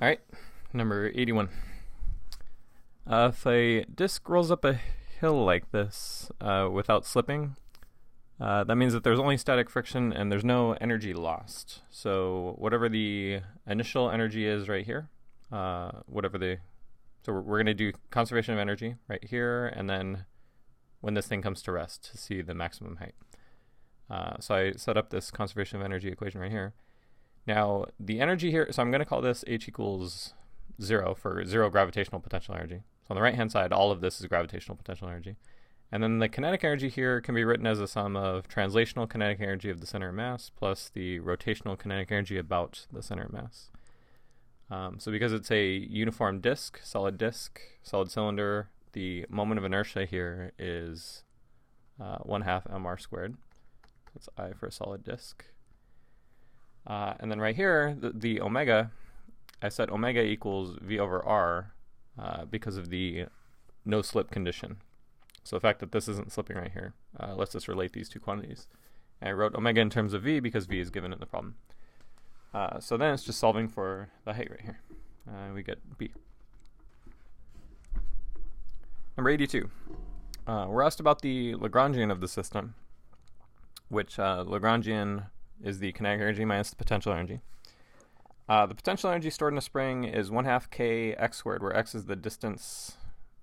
All right, number 81. If a disk rolls up a hill like this without slipping, that means that there's only static friction and there's no energy lost. So whatever the initial energy is right here, so we're going to do conservation of energy right here, and then when this thing comes to rest to see the maximum height. So I set up this conservation of energy equation right here. Now, the energy here, so I'm going to call this H equals 0 for 0 gravitational potential energy. So on the right-hand side, all of this is gravitational potential energy. And then the kinetic energy here can be written as a sum of translational kinetic energy of the center of mass plus the rotational kinetic energy about the center of mass. So because it's a uniform disk, solid cylinder, the moment of inertia here is 1/2 mr squared. That's I for a solid disk. And then right here, the omega, I set omega equals V over R because of the no slip condition. So the fact that this isn't slipping right here lets us relate these two quantities. And I wrote omega in terms of V because V is given in the problem. So then it's just solving for the height right here. We get B. Number 82. We're asked about the Lagrangian of the system, which Lagrangian is the kinetic energy minus the potential energy. The potential energy stored in a spring is 1/2 k x squared, where x is the distance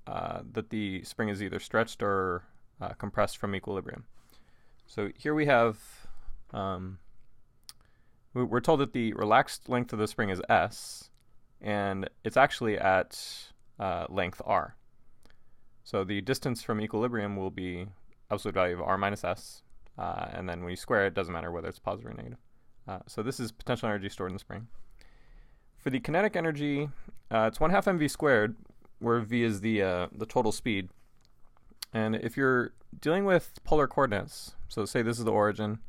that the spring is either stretched or compressed from equilibrium. So here we have, we're told that the relaxed length of the spring is s, and it's actually at length r. So the distance from equilibrium will be absolute value of r minus s, and then when you square it, it doesn't matter whether it's positive or negative. So this is potential energy stored in the spring. For the kinetic energy, it's 1/2 mv squared, where v is the total speed. And if you're dealing with polar coordinates, so say this is the origin,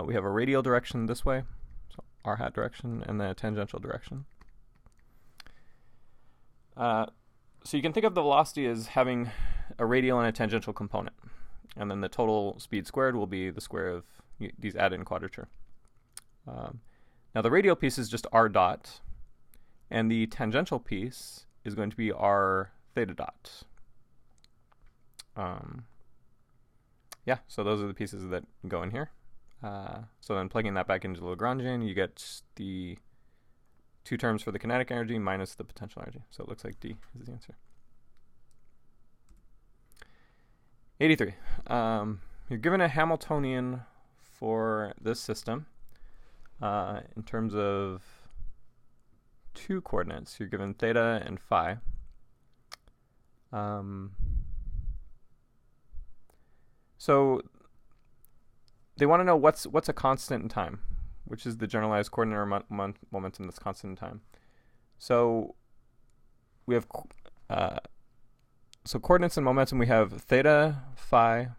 we have a radial direction this way, so r hat direction, and then a tangential direction. So you can think of the velocity as having a radial and a tangential component. And then the total speed squared will be the square of these added in quadrature. Now the radial piece is just r dot, and the tangential piece is going to be r theta dot. Yeah, so those are the pieces that go in here. So then plugging that back into the Lagrangian, you get the two terms for the kinetic energy minus the potential energy. So it looks like D is the answer. 83. You're given a Hamiltonian for this system in terms of two coordinates. You're given theta and phi. So they want to know what's a constant in time, which is the generalized coordinate or momentum that's constant in time. So we have so coordinates and momentum. We have theta, phi.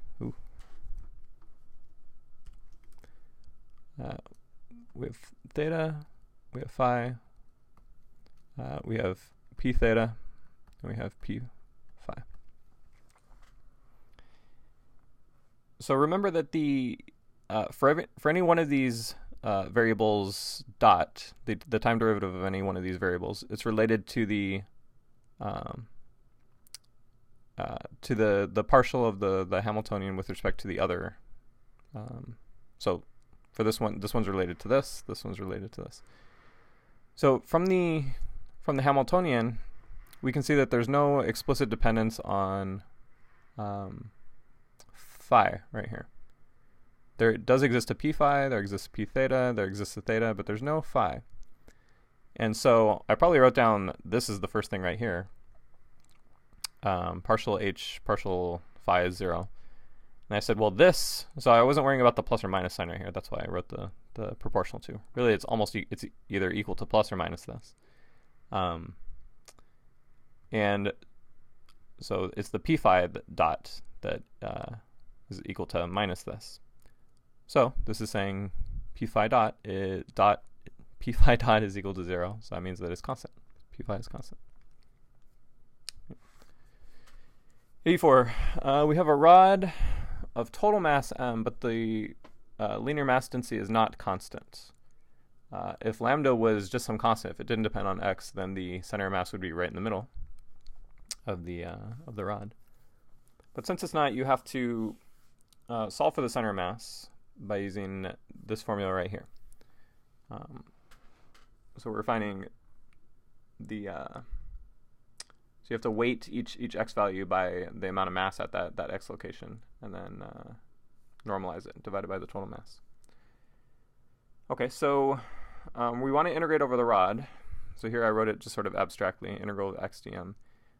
We have theta. We have phi. We have p theta, and we have p phi. So remember that the for any one of these variables dot, the time derivative of any one of these variables, it's related to the partial of the Hamiltonian with respect to the other. So for this one's related to this. This one's related to this. So from the Hamiltonian, we can see that there's no explicit dependence on phi right here. There does exist a p phi, there exists a p theta, there exists a theta, but there's no phi. And so I probably wrote down this is the first thing right here. Partial h, partial phi is 0. And I said, well, this, so I wasn't worrying about the plus or minus sign right here. That's why I wrote the proportional to. Really, it's it's either equal to plus or minus this. And so it's the p phi dot that is equal to minus this. So this is saying p phi dot is equal to 0. So that means that it's constant. P phi is constant. 84. We have a rod of total mass m, but the linear mass density is not constant. If lambda was just some constant, if it didn't depend on x, then the center of mass would be right in the middle of the rod. But since it's not, you have to solve for the center of mass by using this formula right here. So we're finding the so you have to weight each x value by the amount of mass at that x location, and then normalize it, divided by the total mass. Okay, so we want to integrate over the rod. So here I wrote it just sort of abstractly, integral of x dm.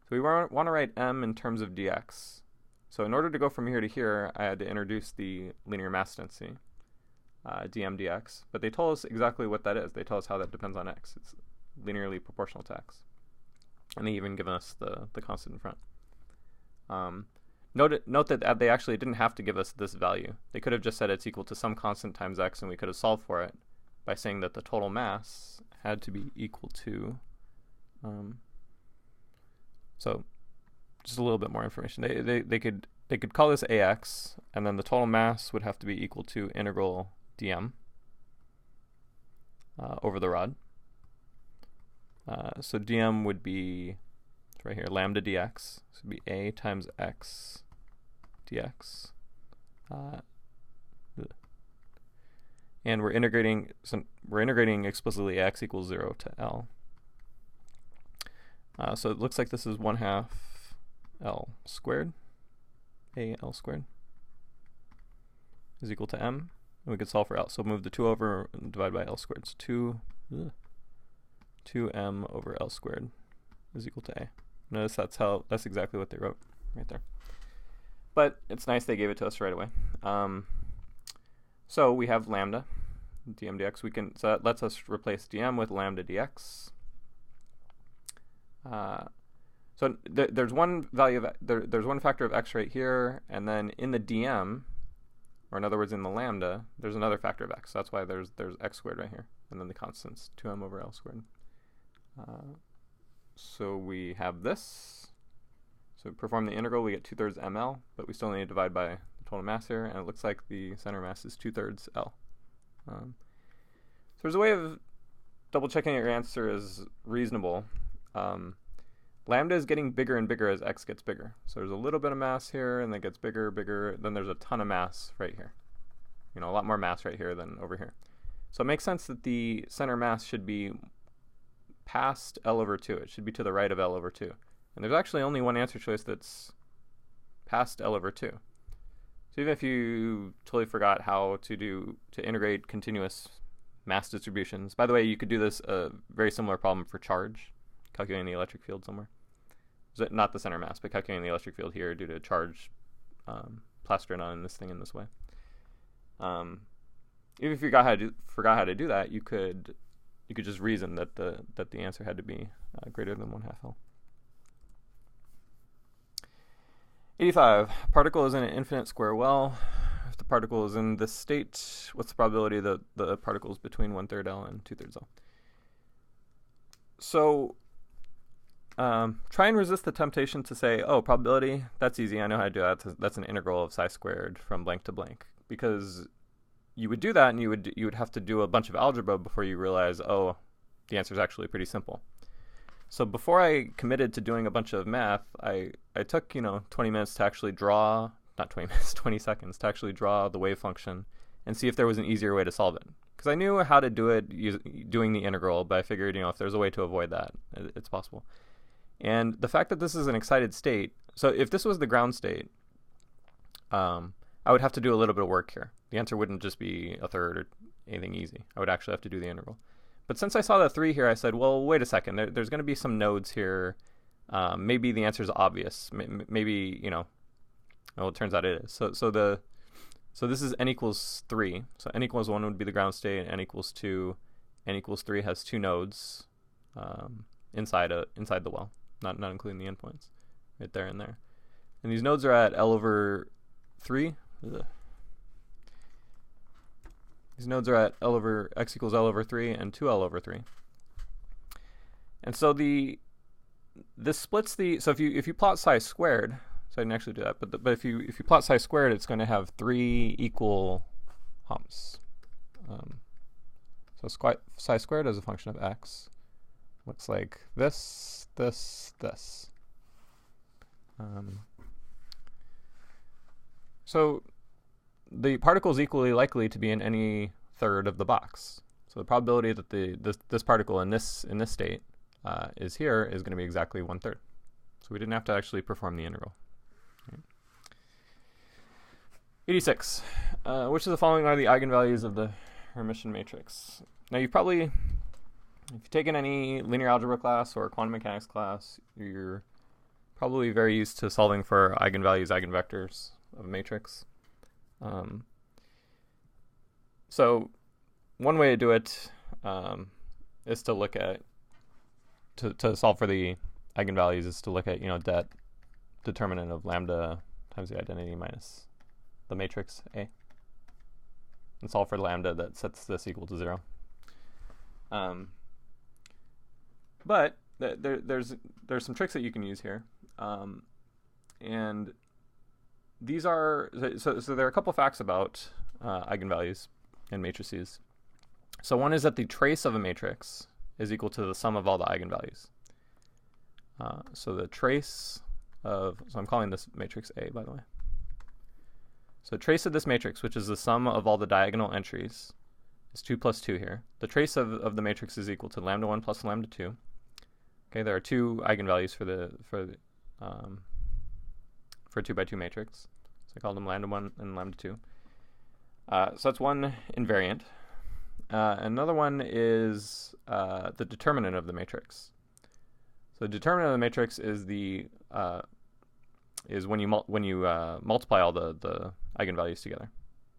So we want to write m in terms of dx. So in order to go from here to here, I had to introduce the linear mass density, dm dx. But they told us exactly what that is. They tell us how that depends on x. It's linearly proportional to x. And they even given us the constant in front. Note that they actually didn't have to give us this value. They could have just said it's equal to some constant times x, and we could have solved for it by saying that the total mass had to be equal to, so just a little bit more information. They could call this ax, and then the total mass would have to be equal to integral dm over the rod. So dm would be, it's right here, lambda dx. So it would be a times x dx. And we're integrating explicitly x equals 0 to L. So it looks like this is 1/2 L squared, a L squared is equal to m, and we could solve for L. So move the 2 over and divide by L squared. So 2m over L squared is equal to a. Notice that's exactly what they wrote right there. But it's nice they gave it to us right away. So we have lambda dm dx. So that lets us replace dm with lambda dx. So there's one value of there's one factor of x right here, and then in the dm, or in other words in the lambda, there's another factor of x. So that's why there's x squared right here, and then the constants 2m over L squared. So we have this. So perform the integral, we get 2/3 ml, but we still need to divide by the total mass here, and it looks like the center mass is 2/3 L. So there's a way of double checking your answer is reasonable. Lambda is getting bigger and bigger as x gets bigger. So there's a little bit of mass here, and then it gets bigger, bigger, then there's a ton of mass right here. You know, a lot more mass right here than over here. So it makes sense that the center mass should be past L over 2. It should be to the right of L over 2. And there's actually only one answer choice that's past L over 2. So even if you totally forgot how to integrate continuous mass distributions, by the way, you could do this very similar problem for charge, calculating the electric field somewhere. So not the center mass, but calculating the electric field here due to charge plastering on this thing in this way. Even if you forgot how to do that, you could just reason that the answer had to be greater than 1/2 L. 85. Particle is in an infinite square well. If the particle is in this state, what's the probability that the particle is between 1/3 L and 2/3 L? So try and resist the temptation to say, oh, probability, that's easy, I know how to do that. That's an integral of psi squared from blank to blank. Because you would do that, and you would have to do a bunch of algebra before you realize, oh, the answer is actually pretty simple. So before I committed to doing a bunch of math, I took 20 minutes to actually draw, not 20 minutes, 20 seconds to actually draw the wave function and see if there was an easier way to solve it. Because I knew how to do it doing the integral, but I figured if there's a way to avoid that, it's possible. And the fact that this is an excited state, so if this was the ground state, I would have to do a little bit of work here. The answer wouldn't just be a third or anything easy. I would actually have to do the integral. But since I saw the 3 here, I said, well, wait a second. There's going to be some nodes here. Maybe the answer is obvious. Maybe, well, it turns out it is. So this is n equals 3. So n equals 1 would be the ground state. N equals 2. N equals 3 has 2 nodes inside the well, not including the endpoints, right there and there. And these nodes are at L over 3. Ugh. These nodes are at x equals L over 3 and 2L over 3. And so this splits so if you plot psi squared, so I didn't actually do that, but if you plot psi squared, it's going to have 3 equal humps. So psi squared as a function of x looks like this, this, this. So the particle is equally likely to be in any third of the box. So the probability that this particle in this state is here is going to be exactly 1/3. So we didn't have to actually perform the integral. Right. 86. Which of the following are the eigenvalues of the Hermitian matrix? Now if you've taken any linear algebra class or quantum mechanics class, you're probably very used to solving for eigenvalues, eigenvectors of a matrix. So one way to do it is to look at, to solve for the eigenvalues is to look at, that determinant of lambda times the identity minus the matrix A, and solve for lambda that sets this equal to 0. But there's some tricks that you can use here, and these are so there are a couple facts about eigenvalues in matrices. So one is that the trace of a matrix is equal to the sum of all the eigenvalues. So the trace of, so I'm calling this matrix A, by the way. So trace of this matrix, which is the sum of all the diagonal entries, is 2 plus 2 here. The trace of the matrix is equal to lambda 1 plus lambda 2. Okay, there are two eigenvalues for a 2 by 2 matrix. So I call them lambda 1 and lambda 2. So that's one invariant. Another one is the determinant of the matrix. So the determinant of the matrix is when you multiply all the eigenvalues together.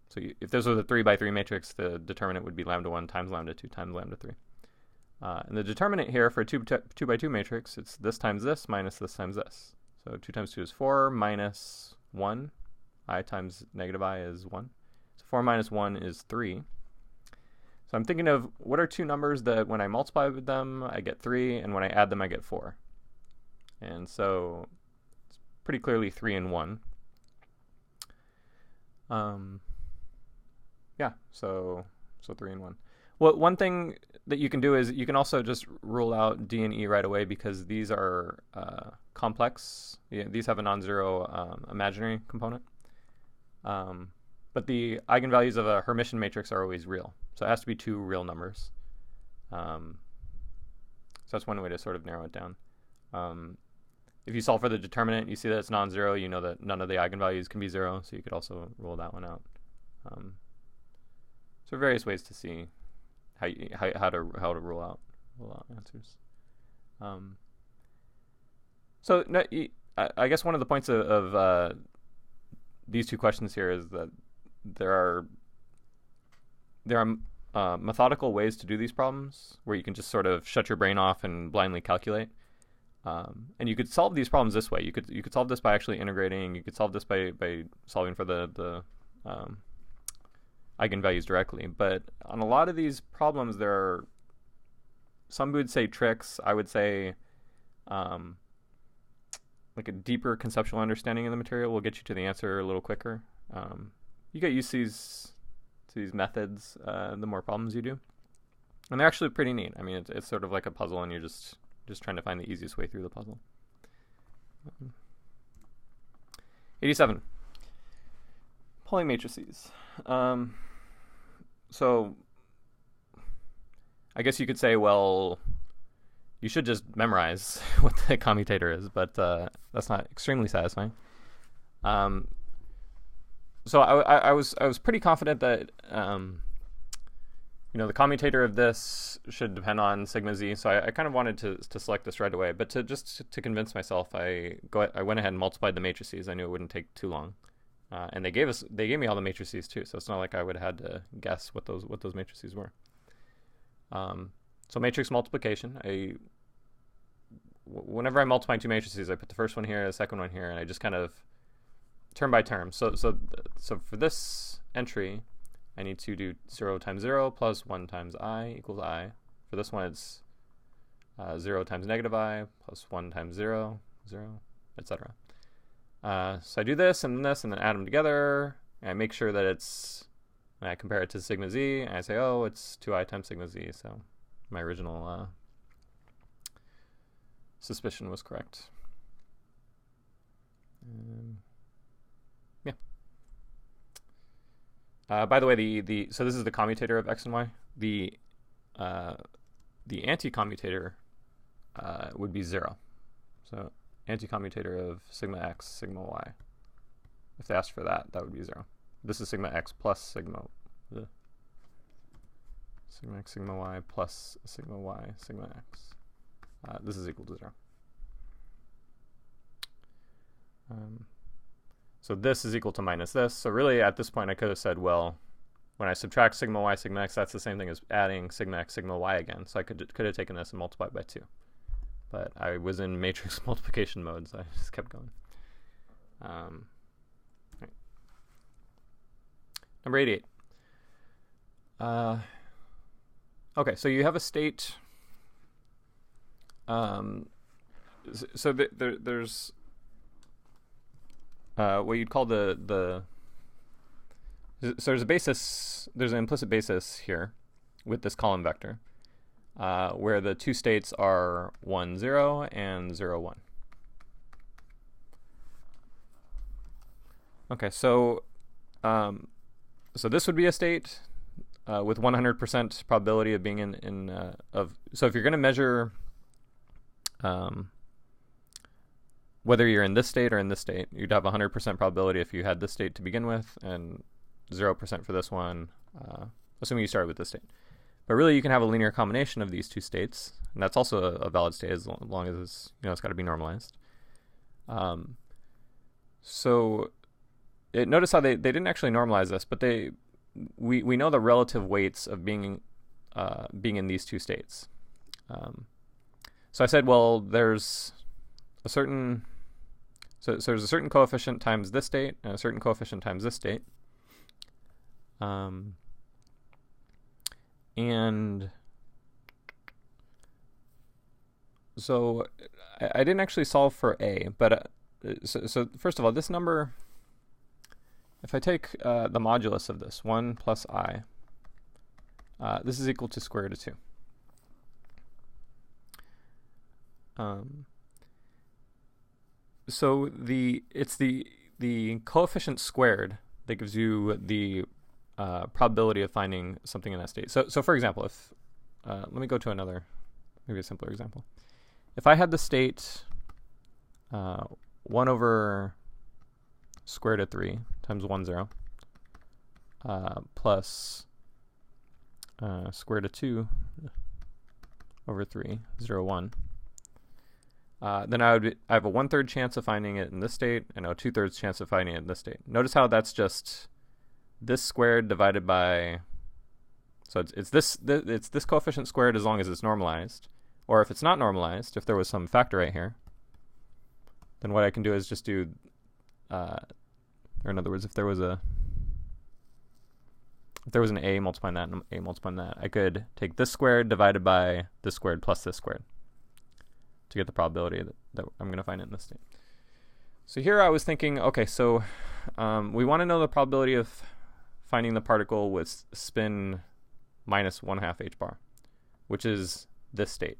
So if this was a 3 by 3 matrix, the determinant would be lambda 1 times lambda 2 times lambda 3. And the determinant here for a 2 by 2 matrix, it's this times this minus this times this. So 2 times 2 is 4 minus 1. I times negative I is 1. So 4 minus 1 is 3. So I'm thinking of what are two numbers that when I multiply with them, I get 3, and when I add them, I get 4. And so it's pretty clearly 3 and 1. Yeah, so 3 and 1. Well, one thing that you can do is you can also just rule out D and E right away because these are complex. Yeah, these have a non-zero imaginary component. But the eigenvalues of a Hermitian matrix are always real. So it has to be two real numbers. So that's one way to sort of narrow it down. If you solve for the determinant, you see that it's non-zero. You know that none of the eigenvalues can be 0, so you could also rule that one out. So various ways to see how to rule out answers. So no, I guess one of the points of these two questions here is that there are methodical ways to do these problems where you can just sort of shut your brain off and blindly calculate. And you could solve these problems this way. You could solve this by actually integrating. You could solve this by solving for the eigenvalues directly. But on a lot of these problems, there are, some would say tricks. I would say like a deeper conceptual understanding of the material will get you to the answer a little quicker. You get used to these methods the more problems you do. And they're actually pretty neat. I mean, it's sort of like a puzzle, and you're just trying to find the easiest way through the puzzle. 87. Pulling matrices. So I guess you could say, well, you should just memorize what the commutator is, but that's not extremely satisfying. So I was pretty confident that the commutator of this should depend on sigma z. So I kind of wanted to select this right away, but to convince myself, I went ahead and multiplied the matrices. I knew it wouldn't take too long, and they gave me all the matrices too. So it's not like I would have had to guess what those matrices were. So matrix multiplication. Whenever I multiply two matrices, I put the first one here, the second one here, and I just kind of term by term. So for this entry, I need to do 0 times 0 plus 1 times I equals I. For this one, it's 0 times negative I plus 1 times 0, 0, etc. So I do this and then add them together. And I make sure that it's And I compare it to sigma z, and I say, oh, it's 2I times sigma z, so my original suspicion was correct. Yeah. By the way, so this is the commutator of x and y. The anti-commutator would be 0. So anti-commutator of sigma x, sigma y. If they asked for that, that would be 0. This is sigma x plus sigma x, sigma y plus sigma y, sigma x. This is equal to 0. So this is equal to minus this. So really, at this point, I could have said, well, when I subtract sigma y, sigma x, that's the same thing as adding sigma x, sigma y again. So I could have taken this and multiplied by 2. But I was in matrix multiplication mode, so I just kept going. Right. Number 88. Okay, so you have a state. So there's what you'd call so there's a basis, there's an implicit basis here with this column vector, where the two states are 1, 0 and 0, 1. Okay, so so this would be a state with 100% probability of being so if you're going to measure whether you're in this state or in this state, you'd have 100% probability if you had this state to begin with, and 0% for this one, assuming you started with this state. But really, you can have a linear combination of these two states, and that's also a valid state as long as it's got to be normalized. So notice how they didn't actually normalize this, but we know the relative weights of being in these two states. So I said, well, there's a certain so there's a certain coefficient times this state and a certain coefficient times this state. And so I didn't actually solve for a, but so first of all, this number, if I take the modulus of this, 1 plus I, this is equal to square root of 2. So it's the coefficient squared that gives you the probability of finding something in that state. So for example, if let me go to another, maybe a simpler example. If I had the state 1 over square root of 3 times 1, 0 plus square root of 2 over 3, 0, 1. Then I have a 1/3 chance of finding it in this state and a 2/3 chance of finding it in this state. Notice how that's just this squared divided by, so it's this coefficient squared as long as it's normalized. Or if it's not normalized, if there was some factor right here, then what I can do is just do, or in other words, if there was an a multiplying that and a multiplying that, I could take this squared divided by this squared plus this squared to get the probability that I'm going to find it in this state. So here I was thinking, okay, so we want to know the probability of finding the particle with spin minus 1/2 h bar, which is this state.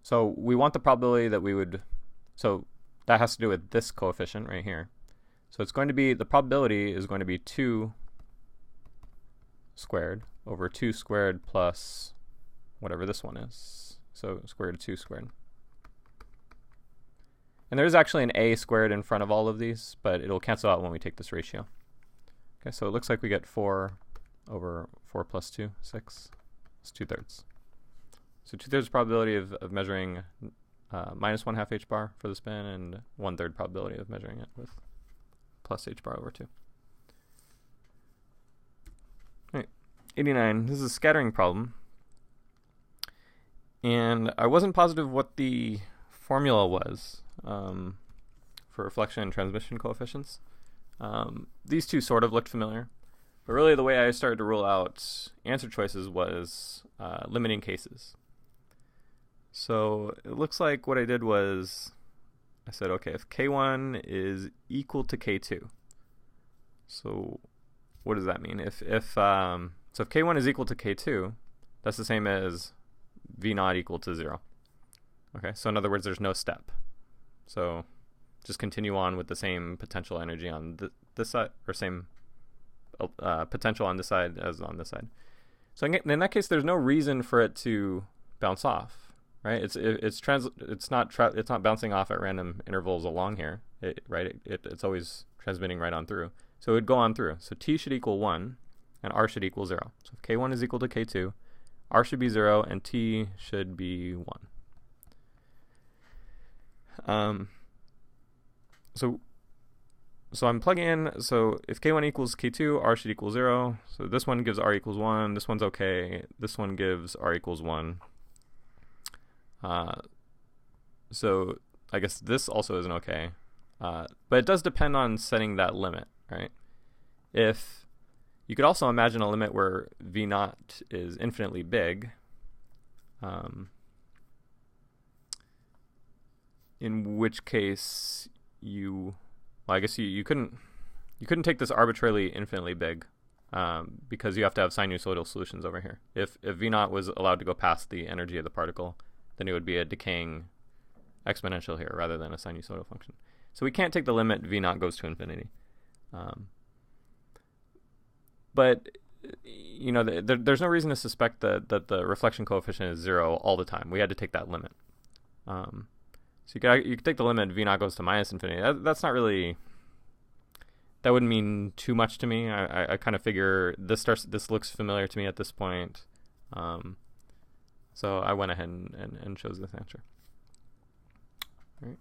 So we want the probability that we would, so that has to do with this coefficient right here. So it's going to be, the probability is going to be 2 squared over 2 squared plus whatever this one is. So square root of 2 squared. And there's actually an a squared in front of all of these, but it'll cancel out when we take this ratio. Okay, so it looks like we get 4 over 4 plus 2, 6. It's 2/3. So 2/3 probability of measuring minus 1/2 h bar for the spin, and 1/3 probability of measuring it with plus h bar over 2. All right, 89. This is a scattering problem. And I wasn't positive what the formula was for reflection and transmission coefficients. These two sort of looked familiar. But really the way I started to rule out answer choices was limiting cases. So it looks like what I did was I said, okay, if K1 is equal to K2, so what does that mean? So if K1 is equal to K2, that's the same as V naught equal to 0. Okay, so in other words, there's no step. So just continue on with the same potential energy on this side, or same potential on this side as on this side. So in that case, there's no reason for it to bounce off, right? It's not bouncing off at random intervals along here, right? It's always transmitting right on through. So it would go on through. So T should equal 1, and R should equal 0. So if K1 is equal to K2, R should be 0, and T should be 1. So I'm plugging in, so if K1 equals K2, R should equal 0. So this one gives R equals 1. This one's okay. This one gives R equals 1. So I guess this also isn't okay. But it does depend on setting that limit, right? If you could also imagine a limit where V naught is infinitely big, in which case I guess you couldn't take this arbitrarily infinitely big, because you have to have sinusoidal solutions over here. If V naught was allowed to go past the energy of the particle, then it would be a decaying exponential here rather than a sinusoidal function. So we can't take the limit V naught goes to infinity. But there's no reason to suspect that the reflection coefficient is 0 all the time. We had to take that limit. So you could take the limit V naught goes to minus infinity. That's not really, that wouldn't mean too much to me. I kind of figure this looks familiar to me at this point. So I went ahead and chose this answer. All right.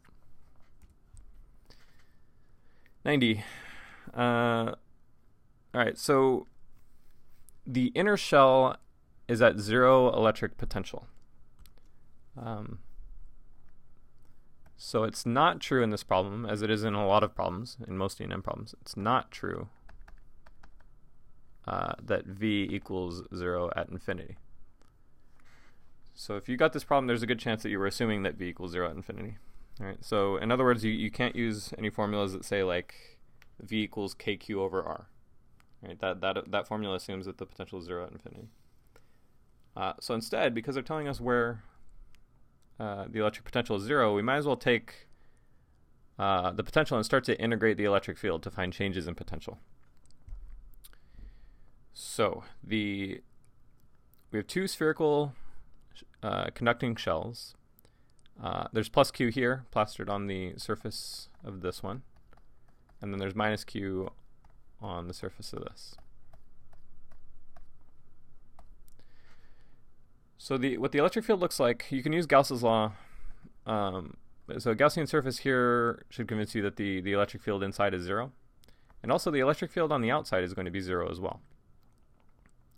90. All right, so the inner shell is at 0 electric potential. So it's not true in this problem, as it is in a lot of problems, in most E&M problems. It's not true that V equals 0 at infinity. So if you got this problem, there's a good chance that you were assuming that V equals 0 at infinity. All right. So in other words, you can't use any formulas that say like V equals KQ over R. Right? That formula assumes that the potential is 0 at infinity. So instead, because they're telling us where the electric potential is 0, we might as well take the potential and start to integrate the electric field to find changes in potential. So we have two spherical conducting shells. There's plus Q here, plastered on the surface of this one. And then there's minus Q on the surface of this. So what the electric field looks like, you can use Gauss's law. So a Gaussian surface here should convince you that the electric field inside is 0. And also the electric field on the outside is going to be 0 as well.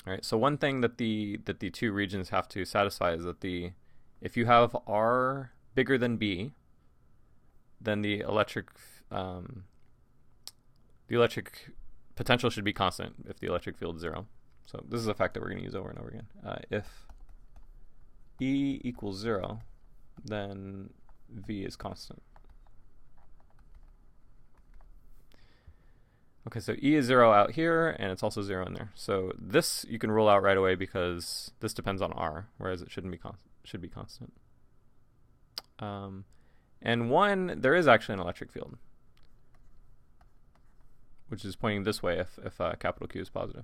All right, so one thing that the two regions have to satisfy is that if you have R bigger than B, then the electric potential should be constant if the electric field is 0. So this is a fact that we're going to use over and over again. If E equals 0, then V is constant. Okay, so E is 0 out here, and it's also 0 in there. So this you can rule out right away because this depends on R, whereas it should be constant. And 1, there is actually an electric field, which is pointing this way if capital Q is positive.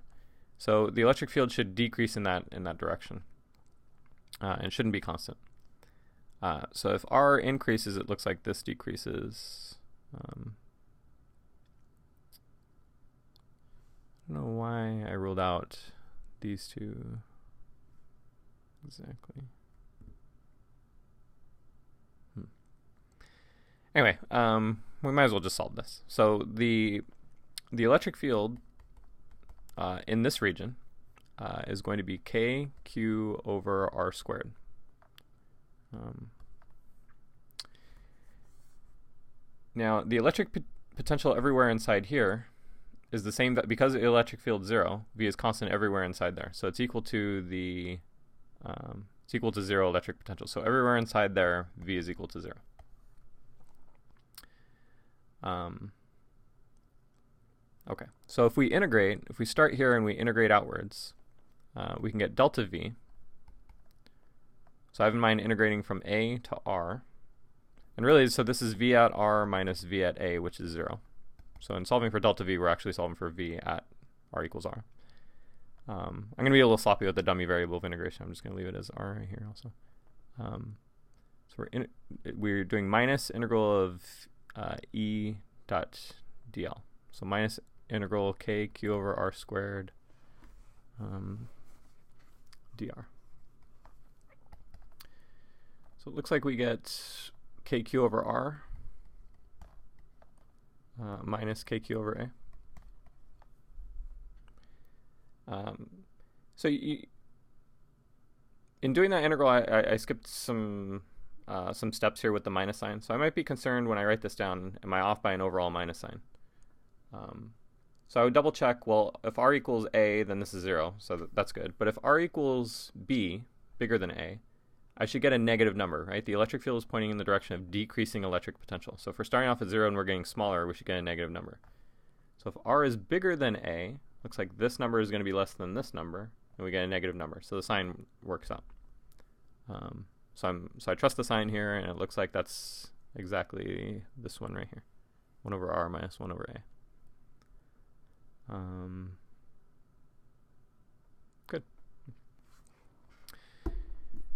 So the electric field should decrease in that direction, and shouldn't be constant. So if R increases, it looks like this decreases. I don't know why I ruled out these two exactly. Anyway, we might as well just solve this. So the electric field in this region is going to be KQ over R squared. Now, the electric potential everywhere inside here is the same, that because the electric field is 0, V is constant everywhere inside there. So it's equal to 0 electric potential. So everywhere inside there, V is equal to 0. Okay, so if we start here and we integrate outwards, we can get delta v. So I have in mind integrating from a to r. And really, so this is v at r minus v at a, which is 0. So in solving for delta v, we're actually solving for v at r equals r. I'm going to be a little sloppy with the dummy variable of integration. I'm just going to leave it as r right here also. So we're doing minus integral of e dot dl. So minus integral k q over r squared dr. So it looks like we get kq over r minus kq over a. So in doing that integral, I skipped some steps here with the minus sign. So I might be concerned when I write this down, am I off by an overall minus sign? So I would double check, well, if r equals a, then this is 0, so that's good. But if r equals b, bigger than a, I should get a negative number, right? The electric field is pointing in the direction of decreasing electric potential. So if we're starting off at 0 and we're getting smaller, we should get a negative number. So if r is bigger than a, looks like this number is going to be less than this number, and we get a negative number. So the sign works out. So I trust the sign here, and it looks like that's exactly this one right here. 1 over r minus 1 over a. Good.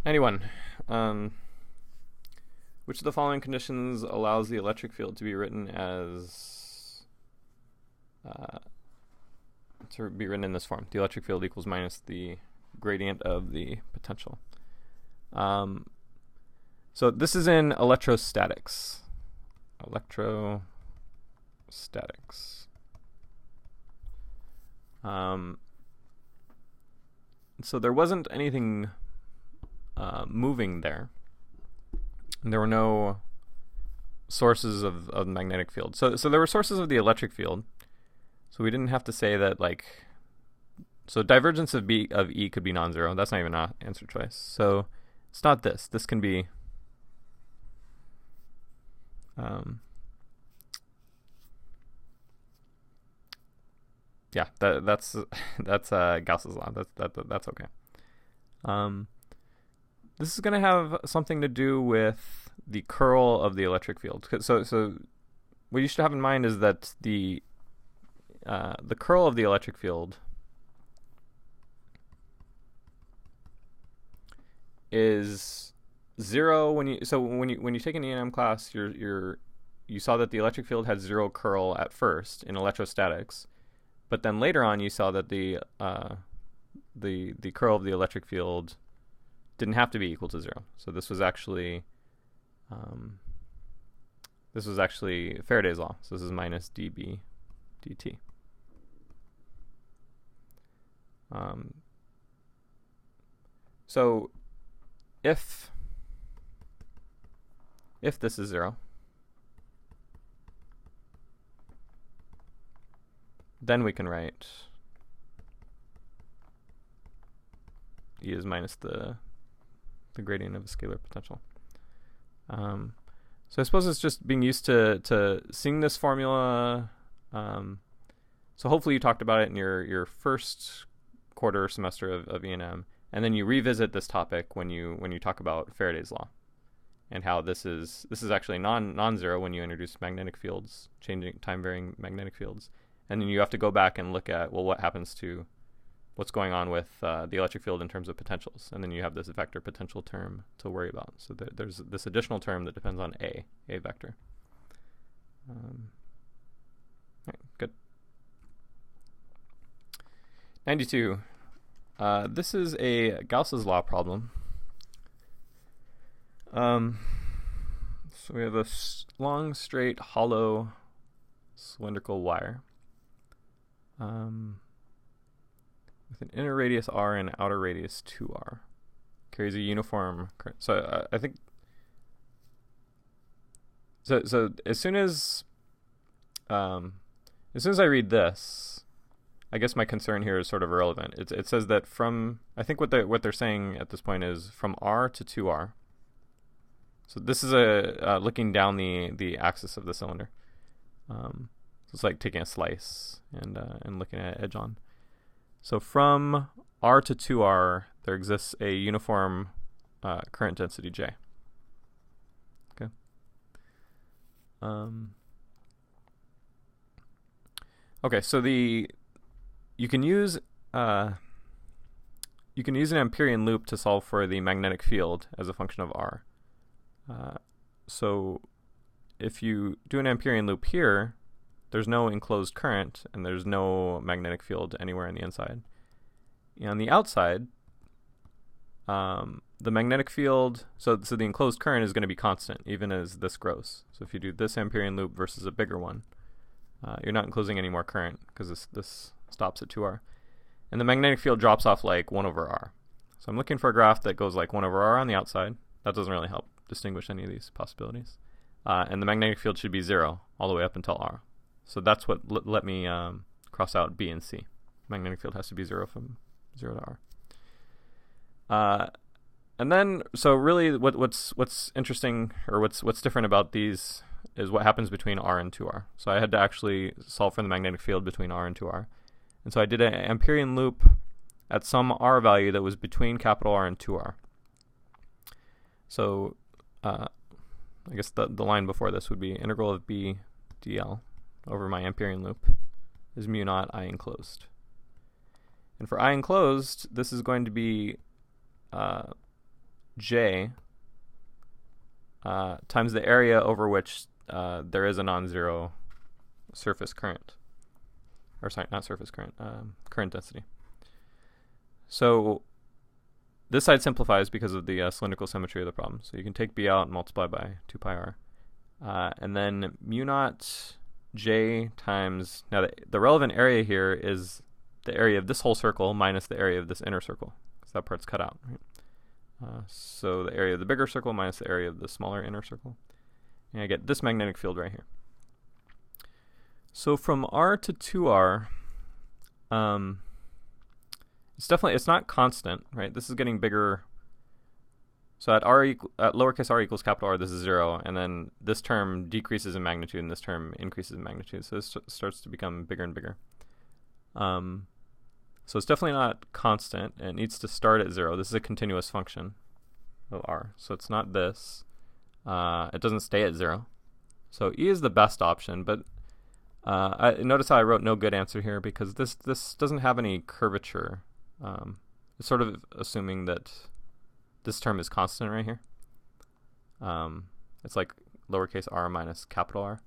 91. Which of the following conditions allows the electric field to be written as in this form? The electric field equals minus the gradient of the potential. So this is in electrostatics. So there wasn't anything moving there. There were no sources of magnetic field. So there were sources of the electric field. So we didn't have to say that, like, so divergence of E could be non-zero. That's not even an answer choice. So it's not this. This can be yeah, that's Gauss's law. That's okay. This is going to have something to do with the curl of the electric field. So what you should have in mind is that the curl of the electric field is 0 when you take an E&M class, you saw that the electric field had 0 curl at first in electrostatics, but then later on you saw that the curl of the electric field didn't have to be equal to 0. So this was actually Faraday's law. So this is minus dB dt. So if this is 0, then we can write E is minus the gradient of a scalar potential. So I suppose it's just being used to seeing this formula. So hopefully you talked about it in your first quarter semester of E&M, and then you revisit this topic when you talk about Faraday's law, and how this is actually non-zero when you introduce magnetic fields, changing time-varying magnetic fields, and then you have to go back and look at, well, what happens to what's going on with the electric field in terms of potentials, and then you have this vector potential term to worry about. So there's this additional term that depends on a vector. Right, good. 92. This is a Gauss's law problem. So we have a long, straight, hollow, cylindrical wire with an inner radius r and outer radius 2r. Carries a uniform current. So I think so as soon as I read this, I guess my concern here is sort of irrelevant. It says that from, I think what they're saying at this point is from r to 2r. So this is looking down the axis of the cylinder. So it's like taking a slice and looking at edge on. So from R to 2R, there exists a uniform current density J. Okay. Okay, so you can use an Amperian loop to solve for the magnetic field as a function of R. So if you do an Amperian loop here, there's no enclosed current and there's no magnetic field anywhere on the inside. And on the outside, the magnetic field, so the enclosed current is going to be constant even as this grows. So if you do this Amperian loop versus a bigger one, you're not enclosing any more current because this stops at 2R. And the magnetic field drops off like 1 over R. So I'm looking for a graph that goes like 1 over R on the outside. That doesn't really help distinguish any of these possibilities. And the magnetic field should be 0 all the way up until R. So that's what let me cross out B and C. Magnetic field has to be 0 from 0 to R. And then, so really what's interesting, or what's different about these is what happens between R and 2R. So I had to actually solve for the magnetic field between R and 2R. And so I did an Amperian loop at some R value that was between capital R and 2R. So I guess the line before this would be integral of B dl over my Amperian loop is mu naught I enclosed. And for I enclosed, this is going to be J times the area over which there is a non-zero surface current. Or sorry, not surface current, current density. So this side simplifies because of the cylindrical symmetry of the problem. So you can take B out and multiply by 2 pi r. And then mu naught J times, now the relevant area here is the area of this whole circle minus the area of this inner circle, because that part's cut out. Right? So the area of the bigger circle minus the area of the smaller inner circle. And I get this magnetic field right here. So from R to 2R, it's not constant, right? This is getting bigger. So at lowercase r equals capital R, this is 0, and then this term decreases in magnitude, and this term increases in magnitude. So this starts to become bigger and bigger. So it's definitely not constant, and it needs to start at 0. This is a continuous function of R, so it's not this. It doesn't stay at 0. So E is the best option, but notice how I wrote no good answer here, because this doesn't have any curvature. It's sort of assuming that this term is constant right here. It's like lowercase r minus capital R.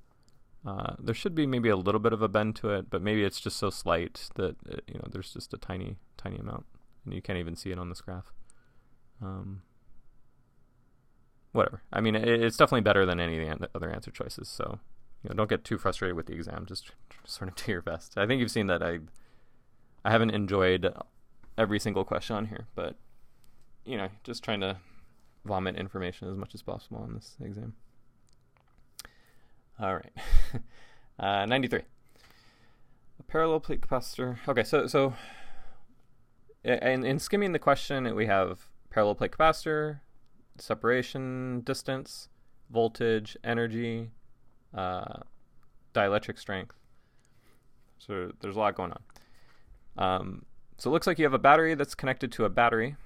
There should be maybe a little bit of a bend to it, but maybe it's just so slight that there's just a tiny amount, and you can't even see it on this graph. Whatever. I mean, it's definitely better than any of the other answer choices. So don't get too frustrated with the exam. Just sort of do your best. I think you've seen that I haven't enjoyed every single question on here, but just trying to vomit information as much as possible on this exam. All right. 93. A parallel plate capacitor. Okay, so in skimming the question, we have parallel plate capacitor, separation distance, voltage, energy, dielectric strength. So there's a lot going on. So it looks like you have a battery that's connected to a battery.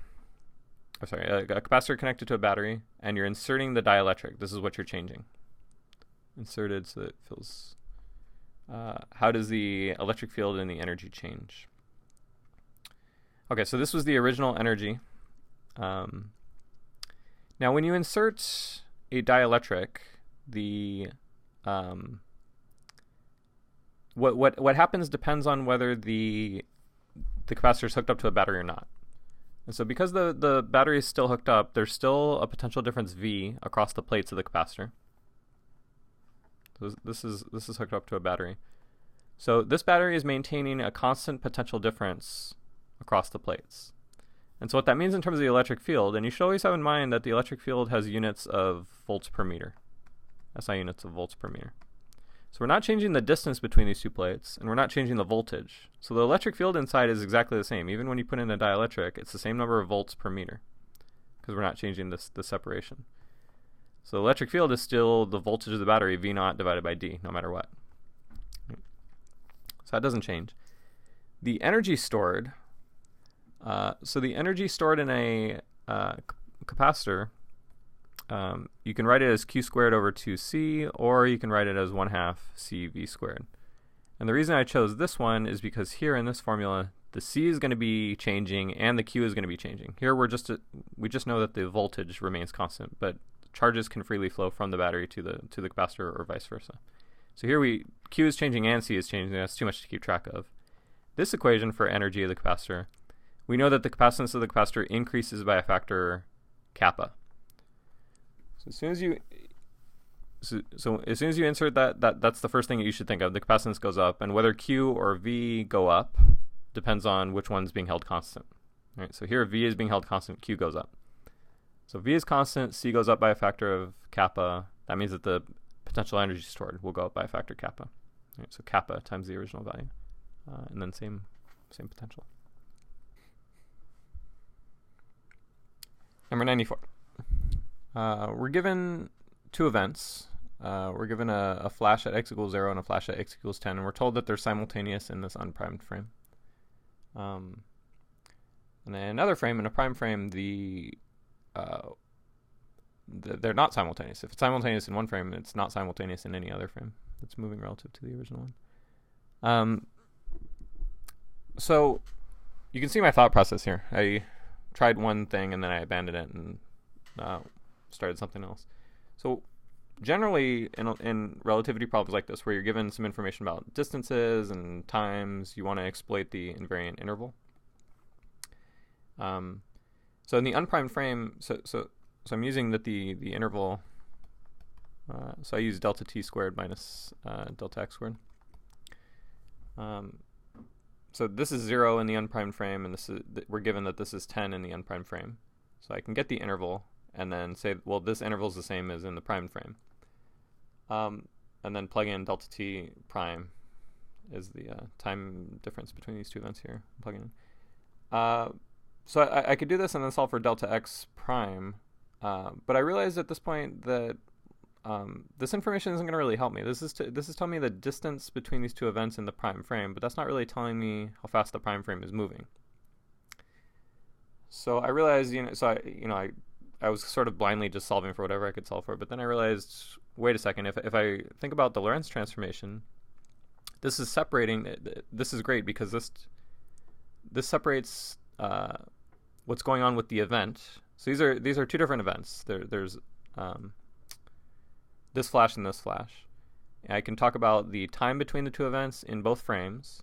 A capacitor connected to a battery, and you're inserting the dielectric. This is what you're changing. Inserted so that it feels. How does the electric field and the energy change? Okay, so this was the original energy. Now, when you insert a dielectric, what happens depends on whether the capacitor is hooked up to a battery or not. And so because the battery is still hooked up, there's still a potential difference V across the plates of the capacitor. So this is hooked up to a battery. So this battery is maintaining a constant potential difference across the plates. And so what that means in terms of the electric field, and you should always have in mind that the electric field has units of volts per meter. SI units of volts per meter. So we're not changing the distance between these two plates, and we're not changing the voltage. So the electric field inside is exactly the same. Even when you put in a dielectric, it's the same number of volts per meter, because we're not changing the separation. So the electric field is still the voltage of the battery, V naught divided by D, no matter what. So that doesn't change. The energy stored, so the energy stored in a capacitor, you can write it as Q squared over 2C, or you can write it as 1/2 CV squared. And the reason I chose this one is because here in this formula, the C is going to be changing and the Q is going to be changing. Here we just know that the voltage remains constant, but charges can freely flow from the battery to the capacitor or vice versa. So here Q is changing and C is changing. That's too much to keep track of. This equation for energy of the capacitor, we know that the capacitance of the capacitor increases by a factor kappa. So as soon as you insert that's the first thing that you should think of. The capacitance goes up, and whether Q or V go up depends on which one's being held constant. All right, so here V is being held constant, Q goes up. So V is constant, C goes up by a factor of kappa. That means that the potential energy stored will go up by a factor kappa. All right, so kappa times the original value, and then same potential. Number 94. We're given two events. We're given a flash at x equals 0 and a flash at x equals 10, and we're told that they're simultaneous in this unprimed frame. And then another frame, in a prime frame, they're not simultaneous. If it's simultaneous in one frame, it's not simultaneous in any other frame. It's moving relative to the original one. So you can see my thought process here. I tried one thing and then I abandoned it and started something else. So generally in relativity problems like this, where you're given some information about distances and times, you want to exploit the invariant interval. So in the unprimed frame, so I'm using that the interval, so I use delta t squared minus delta x squared. So this is 0 in the unprimed frame, and we're given that this is 10 in the unprimed frame. So I can get the interval and then say, well, this interval is the same as in the primed frame. And then plug in delta t prime is the time difference between these two events here. Plug in. So I could do this and then solve for delta x prime, but I realized at this point that this information isn't going to really help me. This is telling me the distance between these two events in the prime frame, but that's not really telling me how fast the prime frame is moving. So I realized, I was sort of blindly just solving for whatever I could solve for, but then I realized, wait a second, if I think about the Lorentz transformation, this is separating. This is great because this separates what's going on with the event. So these are two different events. There's this flash and this flash. I can talk about the time between the two events in both frames,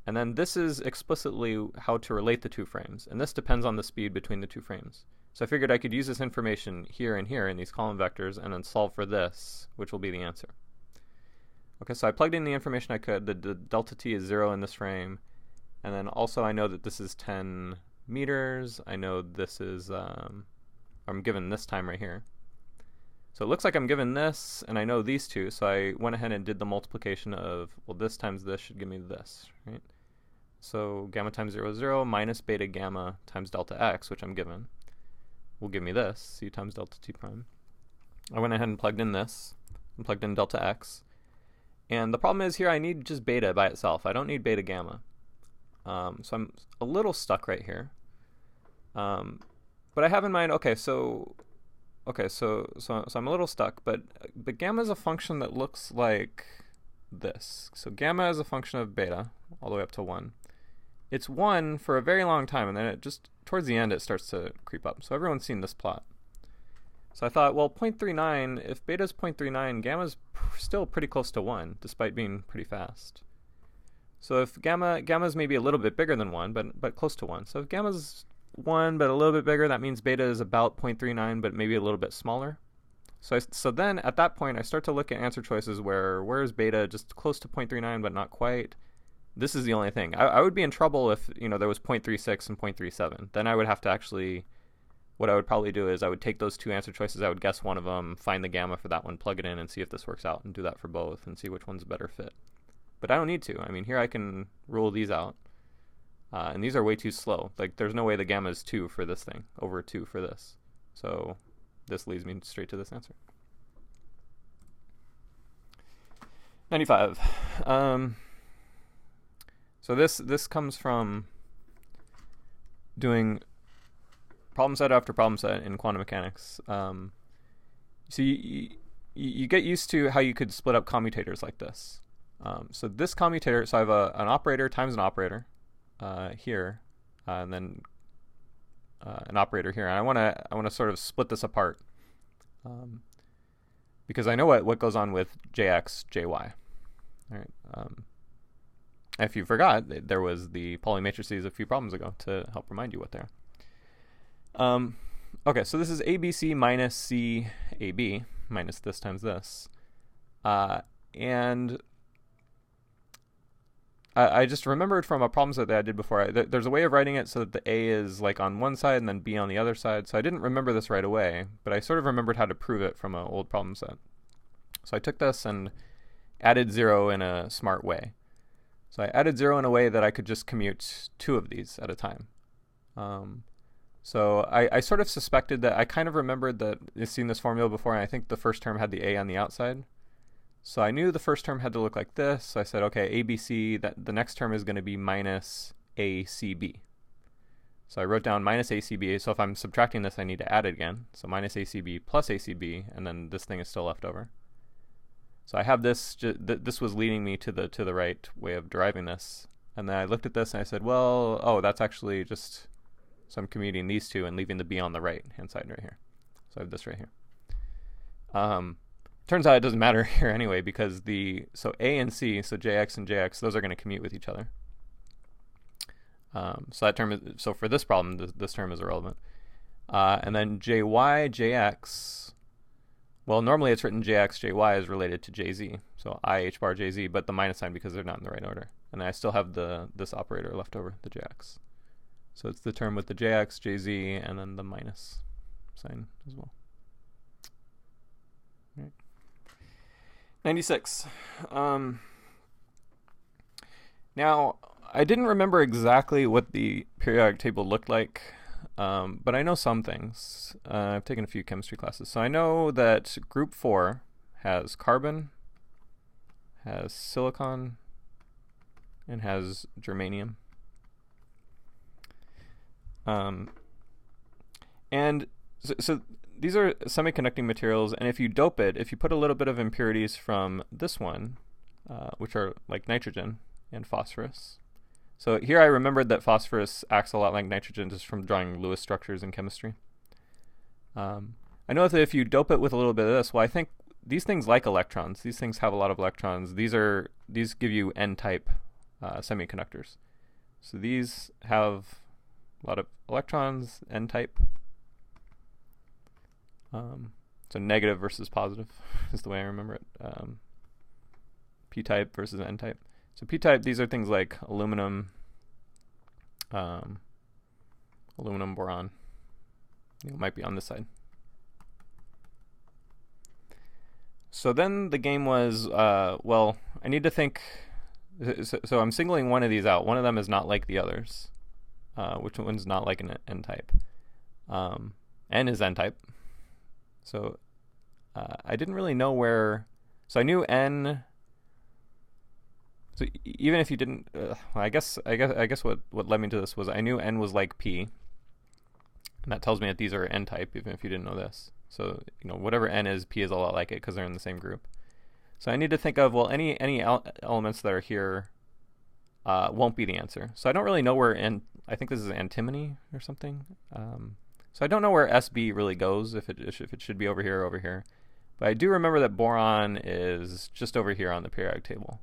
and then this is explicitly how to relate the two frames, and this depends on the speed between the two frames. So I figured I could use this information here and here in these column vectors and then solve for this, which will be the answer. Okay, so I plugged in the information I could. The delta t is 0 in this frame, and then also I know that this is 10 meters. I know this is, I'm given this time right here. So it looks like I'm given this, and I know these two, so I went ahead and did the multiplication of, well, this times this should give me this, right? So gamma times 0 is 0 minus beta gamma times delta x, which I'm given, will give me this, c times delta t prime. I went ahead and plugged in this, and plugged in delta x. And the problem is here I need just beta by itself. I don't need beta gamma. So I'm a little stuck right here. But I have in mind, so I'm a little stuck, but gamma is a function that looks like this. So gamma is a function of beta all the way up to 1. It's 1 for a very long time, and then it just, towards the end, it starts to creep up. So everyone's seen this plot. So I thought, well, 0.39, if beta is 0.39, gamma is still pretty close to 1, despite being pretty fast. So if gamma is maybe a little bit bigger than 1, but close to 1. So if gamma is 1 but a little bit bigger, that means beta is about 0.39 but maybe a little bit smaller. So then at that point I start to look at answer choices where is beta just close to 0.39 but not quite. This is the only thing. I would be in trouble if there was 0.36 and 0.37. Then I would have to actually, what I would probably do is I would take those two answer choices, I would guess one of them, find the gamma for that one, plug it in and see if this works out, and do that for both and see which one's a better fit. But I don't need to. I mean, here I can rule these out. And these are way too slow. Like, there's no way the gamma is 2 for this thing, over 2 for this. So this leads me straight to this answer. 95. So this comes from doing problem set after problem set in quantum mechanics. So you get used to how you could split up commutators like this. So this commutator, so I have an operator times an operator here, and then an operator here. And I want to sort of split this apart because I know what goes on with jx, jy. All right. If you forgot, there was the Pauli matrices a few problems ago to help remind you what they are. Okay, so this is ABC minus CAB minus this times this. And I just remembered from a problem set that I did before, there's a way of writing it so that the A is like on one side and then B on the other side. So I didn't remember this right away, but I sort of remembered how to prove it from an old problem set. So I took this and added 0 in a smart way. So I added 0 in a way that I could just commute 2 of these at a time. So I sort of suspected that I kind of remembered that I've seen this formula before, and I think the first term had the A on the outside. So I knew the first term had to look like this. So I said, okay, ABC, that the next term is going to be minus ACB. So I wrote down minus ACB. So if I'm subtracting this, I need to add it again. So minus ACB plus ACB, and then this thing is still left over. So I have this. This was leading me to the right way of deriving this. And then I looked at this and I said, well, oh, that's actually just, so I'm commuting these two and leaving the B on the right hand side right here. So I have this right here. Turns out it doesn't matter here anyway, because so A and C, so JX and JX, those are going to commute with each other. So that term is, so for this problem, this term is irrelevant. And then JY, JX, well, normally it's written JX, JY is related to JZ. So I, H bar, JZ, but the minus sign because they're not in the right order. And I still have this operator left over, the JX. So it's the term with the JX, JZ, and then the minus sign as well. All right. 96. Now, I didn't remember exactly what the periodic table looked like, but I know some things. I've taken a few chemistry classes. So I know that group 4 has carbon, has silicon, and has germanium. And so these are semiconducting materials, and if you dope it, if you put a little bit of impurities from this one, which are like nitrogen and phosphorus. So here I remembered that phosphorus acts a lot like nitrogen just from drawing Lewis structures in chemistry. I know that if you dope it with a little bit of this, well, I think these things like electrons. These things have a lot of electrons. These give you N-type semiconductors. So these have a lot of electrons, N-type. So negative versus positive is the way I remember it. P-type versus N-type. So P-type, these are things like aluminum, aluminum boron. It might be on this side. So then the game was, well, I need to think. So I'm singling one of these out. One of them is not like the others. Which one's not like an N-type? N is N-type. So I didn't really know where. So I knew N. So even if you didn't, well, I guess what led me to this was I knew N was like P, and that tells me that these are N-type, even if you didn't know this. So whatever N is, P is a lot like it because they're in the same group. So I need to think of, well, any elements that are here won't be the answer. So I don't really know where N. I think this is antimony or something. So I don't know where SB really goes, if it should be over here or over here. But I do remember that boron is just over here on the periodic table.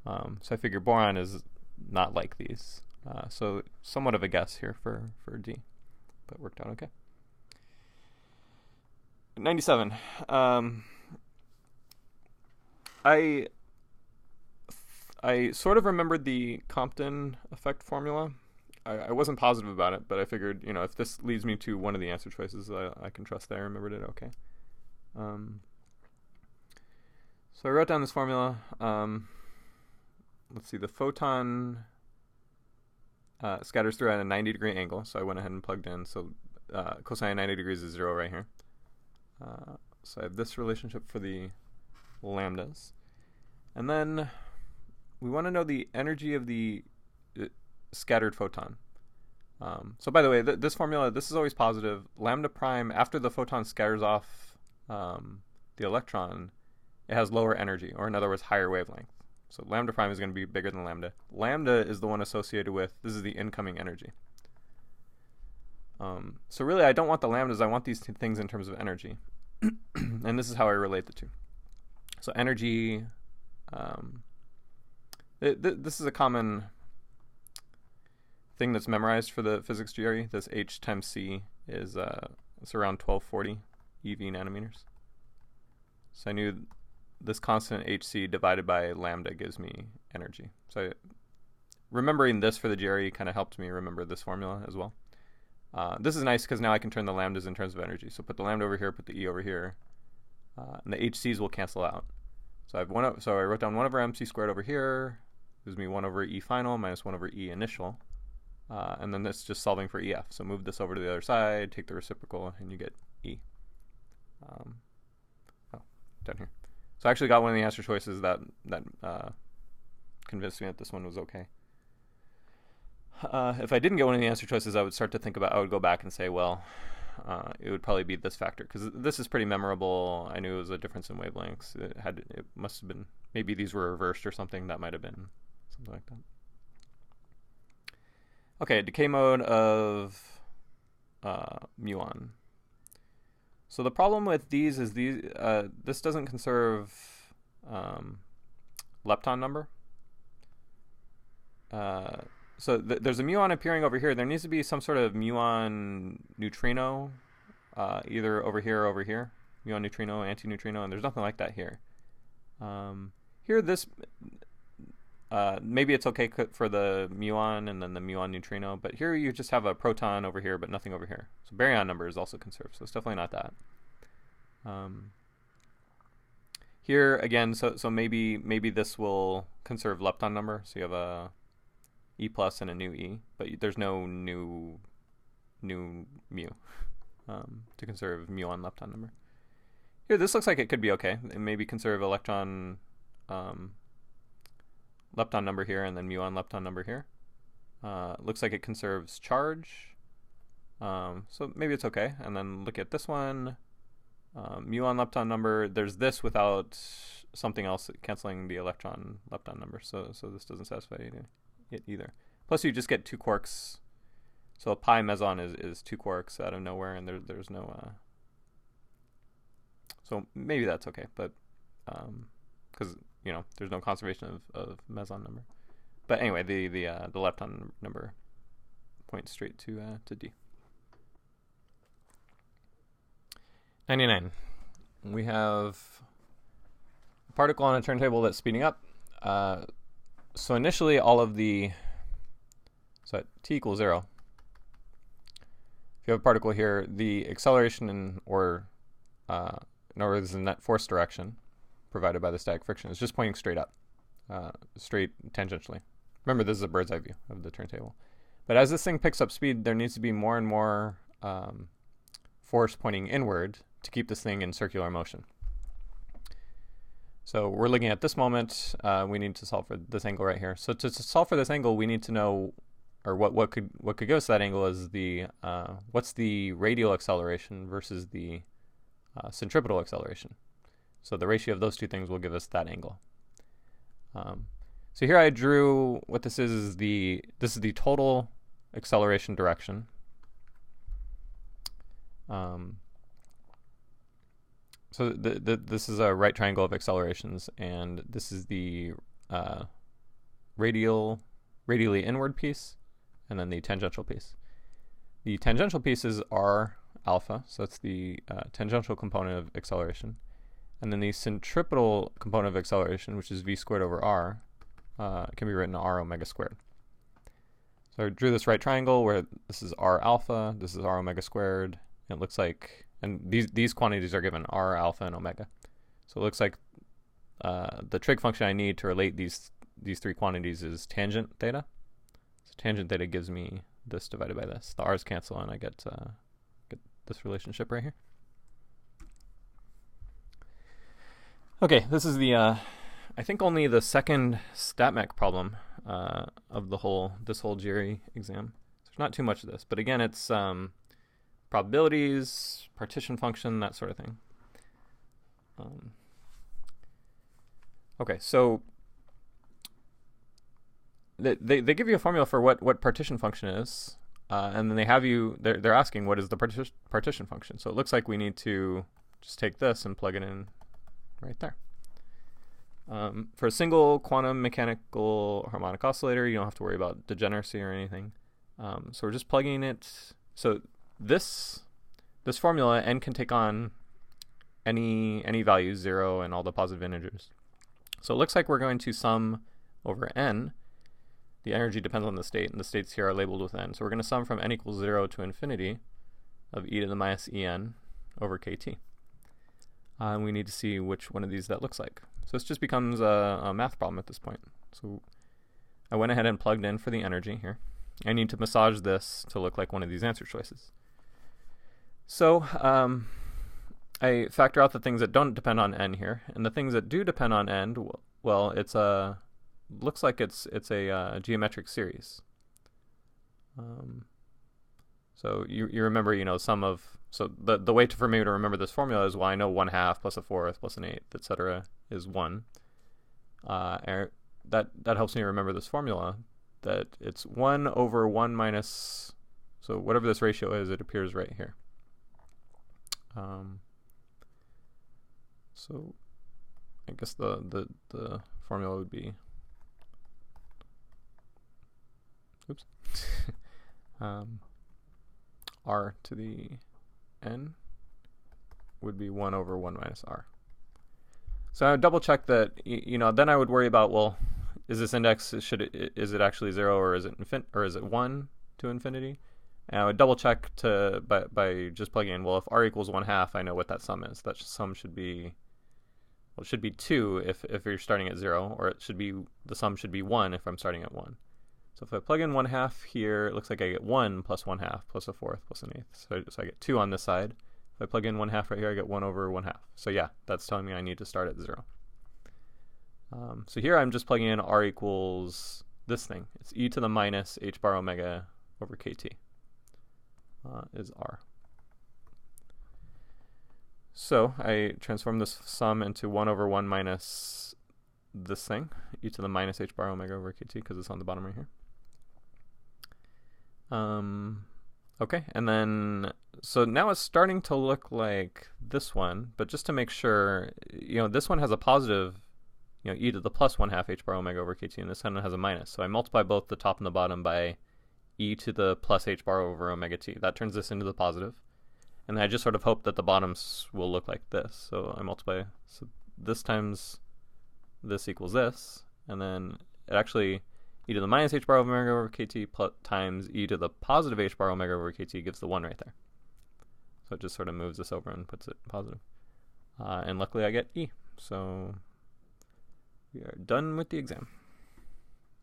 So I figure boron is not like these. So somewhat of a guess here for D, but worked out okay. 97. I sort of remembered the Compton effect formula. I wasn't positive about it, but I figured, if this leads me to one of the answer choices, I can trust that I remembered it okay. So I wrote down this formula. Let's see, the photon scatters through at a 90-degree angle, so I went ahead and plugged in. So cosine of 90 degrees is 0 right here. So I have this relationship for the lambdas. And then we want to know the energy of the scattered photon. So by the way, this formula, this is always positive. Lambda prime, after the photon scatters off the electron, it has lower energy, or in other words, higher wavelength. So lambda prime is going to be bigger than lambda. Lambda is the one associated with, this is the incoming energy. So really, I don't want the lambdas, I want these two things in terms of energy. And this is how I relate the two. So energy, this is a common thing that's memorized for the physics GRE. This H times C is it's around 1240 eV nanometers. So I knew this constant HC divided by lambda gives me energy. So remembering this for the GRE kind of helped me remember this formula as well. This is nice because now I can turn the lambdas in terms of energy. So put the lambda over here, put the E over here, and the HCs will cancel out. So I wrote down 1 over MC squared over here, gives me 1 over E final minus 1 over E initial. And then this is just solving for EF. So move this over to the other side, take the reciprocal, and you get E. Down here. So I actually got one of the answer choices that convinced me that this one was okay. If I didn't get one of the answer choices, I would start to think about, I would go back and say, well, it would probably be this factor, because this is pretty memorable. I knew it was a difference in wavelengths. It must have been, maybe these were reversed or something. That might have been something like that. Okay, decay mode of muon. So the problem with these is this doesn't conserve lepton number. So there's a muon appearing over here. There needs to be some sort of muon neutrino, either over here or over here. Muon neutrino, antineutrino, and there's nothing like that here. Here, this maybe it's okay for the muon and then the muon neutrino, but here you just have a proton over here, but nothing over here. So baryon number is also conserved, so it's definitely not that. Here again, so maybe this will conserve lepton number. So you have a E plus and a new E, but there's no new mu to conserve muon lepton number. Here, this looks like it could be okay. It maybe conserve electron lepton number here, and then muon lepton number here. Looks like it conserves charge, so maybe it's okay. And then look at this one, muon lepton number. There's this without something else canceling the electron lepton number, so this doesn't satisfy it either. Plus, you just get 2 quarks. So a pi meson is 2 quarks out of nowhere, and there's no. So maybe that's okay, but because there's no conservation of meson number. But anyway, the lepton number points straight to D. 99. We have a particle on a turntable that's speeding up. So initially, all of so at t equals 0, if you have a particle here, the acceleration or in other words, the net force direction provided by the static friction is just pointing straight up, straight tangentially. Remember, this is a bird's eye view of the turntable. But as this thing picks up speed, there needs to be more and more force pointing inward to keep this thing in circular motion. So we're looking at this moment. We need to solve for this angle right here. So to solve for this angle, we need to know, or what could give us that angle is the what's the radial acceleration versus the centripetal acceleration. So the ratio of those two things will give us that angle. So here I drew what this is the total acceleration direction. So this is a right triangle of accelerations, and this is the radially inward piece, and then the tangential piece. The tangential piece is r alpha, so it's the tangential component of acceleration. And then the centripetal component of acceleration, which is v squared over r, can be written r omega squared. So I drew this right triangle where this is r alpha, this is r omega squared. And it looks like, and these quantities are given, r, alpha, and omega. So it looks like the trig function I need to relate these 3 quantities is tangent theta. So tangent theta gives me this divided by this. The r's cancel, and I get this relationship right here. Okay, this is the I think only the second StatMech problem of this whole GRE exam. There's not too much of this, but again, it's probabilities, partition function, that sort of thing. Okay, so they give you a formula for what partition function is, and then they're asking what is the partition function. So it looks like we need to just take this and plug it in right there. For a single quantum mechanical harmonic oscillator, you don't have to worry about degeneracy or anything. So we're just plugging it. So this formula, n can take on any values, 0 and all the positive integers. So it looks like we're going to sum over n. The energy depends on the state, and the states here are labeled with n. So we're going to sum from n equals 0 to infinity of e to the minus en over kt. And we need to see which one of these that looks like. So this just becomes a math problem at this point. So I went ahead and plugged in for the energy here. I need to massage this to look like one of these answer choices. So I factor out the things that don't depend on n here, and the things that do depend on n, well, looks like it's a geometric series. So you remember, sum of, so the way for me to remember this formula is, well, I know 1/2 plus a 4th plus an 8th, etc. is 1. That helps me remember this formula, that it's 1 over 1 minus, so whatever this ratio is, it appears right here. So I guess the formula would be, oops, r to the n would be 1 over 1 minus r. So I would double check that, then I would worry about, well, is this index, is it actually 0 or is it 1 to infinity? And I would double check by just plugging in, well, if r equals 1/2, I know what that sum is. That sum should be, well, it should be 2 if you're starting at 0, or the sum should be 1 if I'm starting at 1. So if I plug in 1/2 here, it looks like I get 1 plus 1/2 plus a 4th plus an 8th. So I get 2 on this side. If I plug in 1/2 right here, I get 1 over 1/2. So yeah, that's telling me I need to start at 0. So here I'm just plugging in r equals this thing. It's e to the minus h bar omega over kt is r. So I transform this sum into 1 over 1 minus this thing, e to the minus h bar omega over kt, because it's on the bottom right here. Okay, and then, so now it's starting to look like this one, but just to make sure, this one has a positive, e to the plus 1/2 h bar omega over kt, and this one has a minus. So I multiply both the top and the bottom by e to the plus h bar over omega t. That turns this into the positive. And I just sort of hope that the bottoms will look like this. So I multiply, so this times this equals this, and then it actually, e to the minus h bar omega over kt times e to the positive h bar omega over kt gives the 1 right there. So it just sort of moves this over and puts it positive. And luckily I get e. So we are done with the exam.